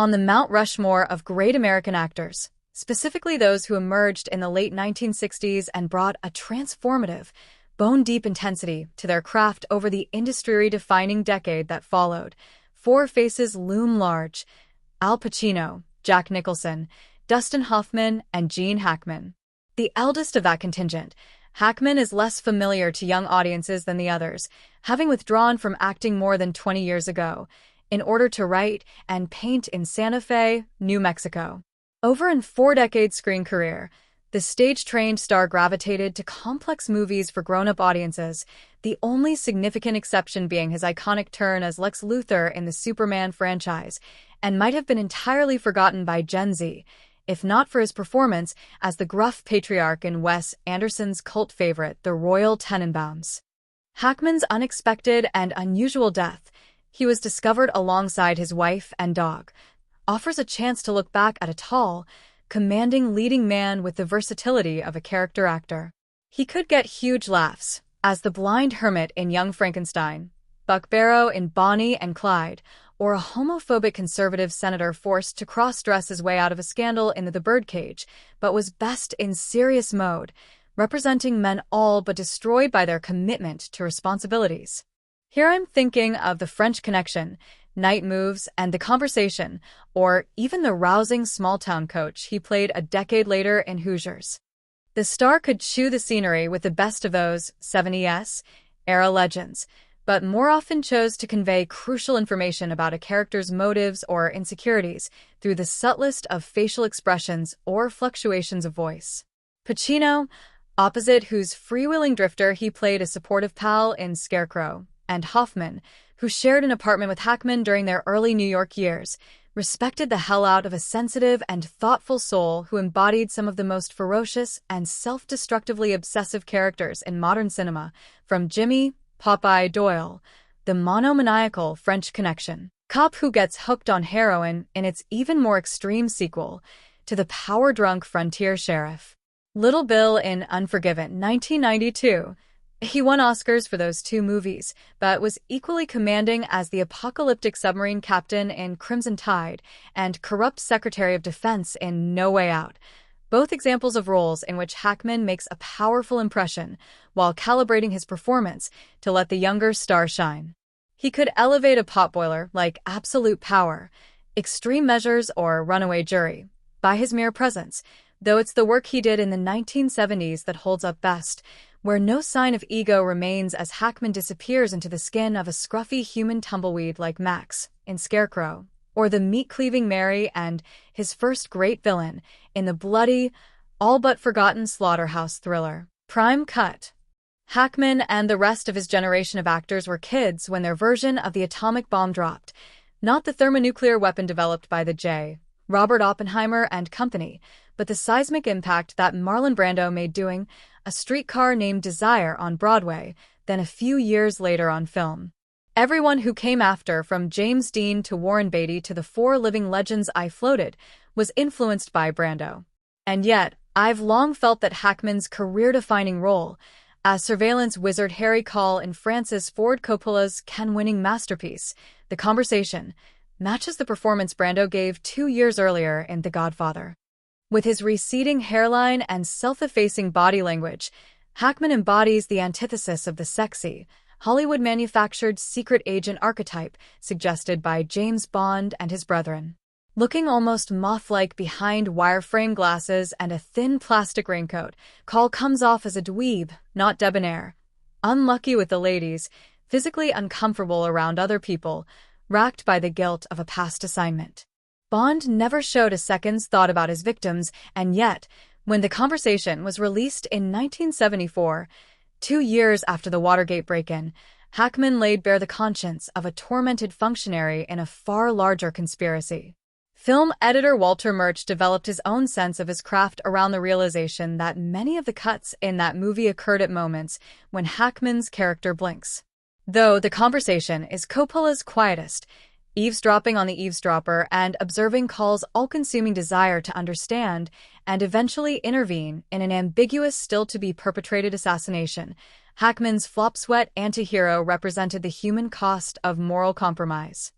on the Mount Rushmore of great American actors, specifically those who emerged in the late 1960s and brought a transformative, bone-deep intensity to their craft over the industry-defining decade that followed. Four faces loom large: Al Pacino, Jack Nicholson, Dustin Hoffman, and Gene Hackman. The eldest of that contingent, Hackman is less familiar to young audiences than the others, having withdrawn from acting more than 20 years ago, in order to write and paint in Santa Fe, New Mexico. Over a four-decade screen career, the stage-trained star gravitated to complex movies for grown-up audiences, the only significant exception being his iconic turn as Lex Luthor in the Superman franchise, and might have been entirely forgotten by Gen Z, if not for his performance as the gruff patriarch in Wes Anderson's cult favorite, The Royal Tenenbaums. Hackman's unexpected and unusual death, he was discovered alongside his wife and dog, offers a chance to look back at a tall, commanding leading man with the versatility of a character actor. He could get huge laughs, as the blind hermit in Young Frankenstein, Buck Barrow in Bonnie and Clyde, or a homophobic conservative senator forced to cross-dress his way out of a scandal in The Birdcage, but was best in serious mode, representing men all but destroyed by their commitment to responsibilities. Here I'm thinking of The French Connection, Night Moves, and The Conversation, or even the rousing small-town coach he played a decade later in Hoosiers. The star could chew the scenery with the best of those 70s era legends, but more often chose to convey crucial information about a character's motives or insecurities through the subtlest of facial expressions or fluctuations of voice. Pacino, opposite whose freewheeling drifter he played a supportive pal in Scarecrow, and Hoffman, who shared an apartment with Hackman during their early New York years, respected the hell out of a sensitive and thoughtful soul who embodied some of the most ferocious and self-destructively obsessive characters in modern cinema, from Jimmy Popeye Doyle, the monomaniacal French Connection cop who gets hooked on heroin in its even more extreme sequel, to the power-drunk frontier sheriff Little Bill in Unforgiven, 1992. He won Oscars for those two movies, but was equally commanding as the apocalyptic submarine captain in Crimson Tide and corrupt Secretary of Defense in No Way Out, both examples of roles in which Hackman makes a powerful impression while calibrating his performance to let the younger star shine. He could elevate a potboiler like Absolute Power, Extreme Measures, or Runaway Jury by his mere presence, though it's the work he did in the 1970s that holds up best, where no sign of ego remains as Hackman disappears into the skin of a scruffy human tumbleweed like Max in Scarecrow, or the meat-cleaving Mary and his first great villain in the bloody, all-but-forgotten slaughterhouse thriller, Prime Cut. Hackman and the rest of his generation of actors were kids when their version of the atomic bomb dropped, not the thermonuclear weapon developed by the J. Robert Oppenheimer and company, but the seismic impact that Marlon Brando made doing A Streetcar Named Desire on Broadway, then a few years later on film. Everyone who came after, from James Dean to Warren Beatty to the four living legends I floated, was influenced by Brando. And yet, I've long felt that Hackman's career-defining role as surveillance wizard Harry Caul in Francis Ford Coppola's Cannes-winning masterpiece, The Conversation, matches the performance Brando gave 2 years earlier in The Godfather. With his receding hairline and self-effacing body language, Hackman embodies the antithesis of the sexy, Hollywood-manufactured secret agent archetype suggested by James Bond and his brethren. Looking almost moth-like behind wireframe glasses and a thin plastic raincoat, Caul comes off as a dweeb, not debonair. Unlucky with the ladies, physically uncomfortable around other people, racked by the guilt of a past assignment. Bond never showed a second's thought about his victims, and yet, when The Conversation was released in 1974, 2 years after the Watergate break-in, Hackman laid bare the conscience of a tormented functionary in a far larger conspiracy. Film editor Walter Murch developed his own sense of his craft around the realization that many of the cuts in that movie occurred at moments when Hackman's character blinks. Though The Conversation is Coppola's quietest, eavesdropping on the eavesdropper and observing Caul's all-consuming desire to understand and eventually intervene in an ambiguous still-to-be-perpetrated assassination, Hackman's flop-sweat anti-hero represented the human cost of moral compromise.